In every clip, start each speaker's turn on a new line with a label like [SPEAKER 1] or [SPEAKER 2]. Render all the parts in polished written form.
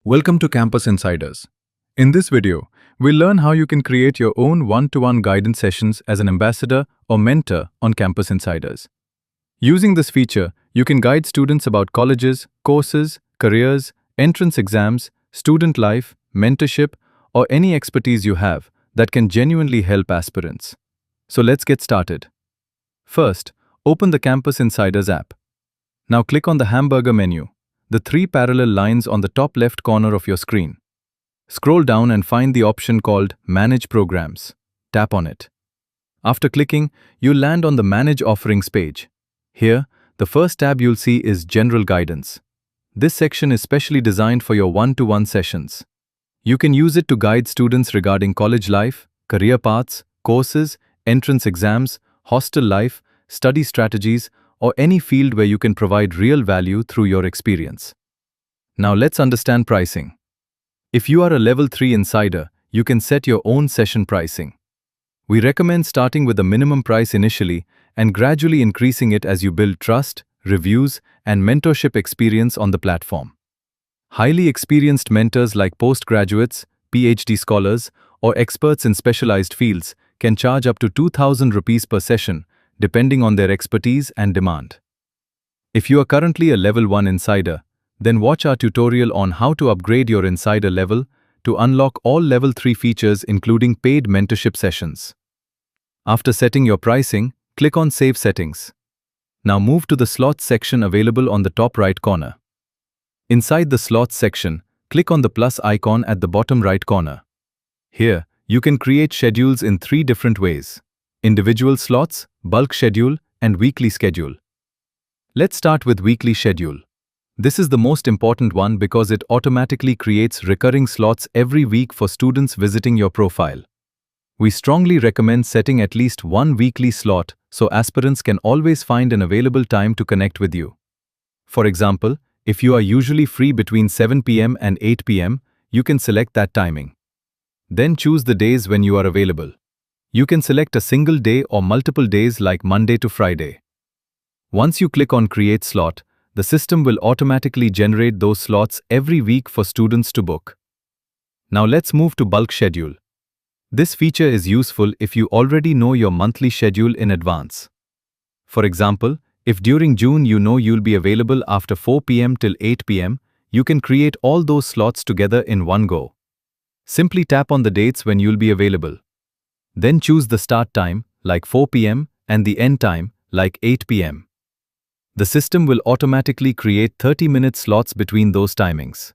[SPEAKER 1] Welcome to Campus Insiders. In this video, we'll learn how you can create your own one-to-one guidance sessions as an ambassador or mentor on Campus Insiders. Using this feature, you can guide students about colleges, courses, careers, entrance exams, student life, mentorship, or any expertise you have that can genuinely help aspirants. So let's get started. First, open the Campus Insiders app. Now click on the hamburger menu, the three parallel lines on the top left corner of your screen. Scroll down and find the option called Manage Programs. Tap on it. After clicking, you'll land on the Manage Offerings page. Here, the first tab you'll see is General Guidance. This section is specially designed for your one-to-one sessions. You can use it to guide students regarding college life, career paths, courses, entrance exams, hostel life, study strategies, or any field where you can provide real value through your experience. Now let's understand pricing. If you are a Level 3 insider, you can set your own session pricing. We recommend starting with a minimum price initially and gradually increasing it as you build trust, reviews, and mentorship experience on the platform. Highly experienced mentors like postgraduates, PhD scholars, or experts in specialized fields can charge up to 2,000 rupees per session, depending on their expertise and demand. If you are currently a Level 1 insider, then watch our tutorial on how to upgrade your insider level to unlock all Level 3 features including paid mentorship sessions. After setting your pricing, click on Save Settings. Now move to the Slots section available on the top right corner. Inside the Slots section, click on the plus icon at the bottom right corner. Here, you can create schedules in three different ways: individual slots, bulk schedule, and weekly schedule. Let's start with weekly schedule. This is the most important one because it automatically creates recurring slots every week for students visiting your profile. We strongly recommend setting at least one weekly slot so aspirants can always find an available time to connect with you. For example, if you are usually free between 7 p.m. and 8 p.m., you can select that timing. Then choose the days when you are available. You can select a single day or multiple days like Monday to Friday. Once you click on Create Slot, the system will automatically generate those slots every week for students to book. Now let's move to bulk schedule. This feature is useful if you already know your monthly schedule in advance. For example, if during June you know you'll be available after 4 p.m. till 8 p.m., you can create all those slots together in one go. Simply tap on the dates when you'll be available. Then choose the start time, like 4 p.m., and the end time, like 8 p.m. The system will automatically create 30-minute slots between those timings.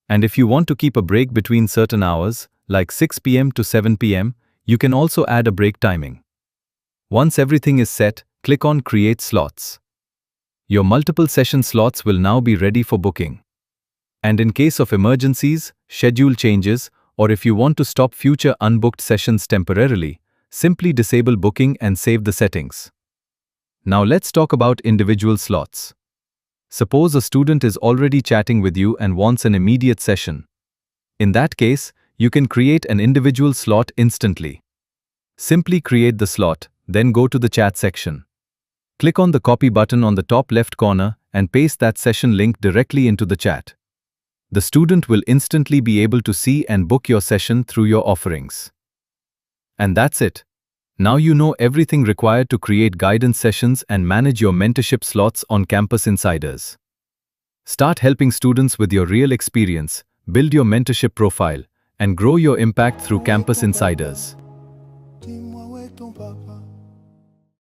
[SPEAKER 1] And if you want to keep a break between certain hours, like 6 p.m. to 7 p.m., you can also add a break timing. Once everything is set, click on Create Slots. Your multiple session slots will now be ready for booking. And in case of emergencies, schedule changes, or if you want to stop future unbooked sessions temporarily, simply disable booking and save the settings. Now let's talk about individual slots. Suppose a student is already chatting with you and wants an immediate session. In that case, you can create an individual slot instantly. Simply create the slot, then go to the chat section. Click on the copy button on the top left corner and paste that session link directly into the chat. The student will instantly be able to see and book your session through your offerings. And that's it. Now you know everything required to create guidance sessions and manage your mentorship slots on Campus Insiders. Start helping students with your real experience, build your mentorship profile, and grow your impact through Campus Insiders.
[SPEAKER 2] Dis-moi où est ton papa?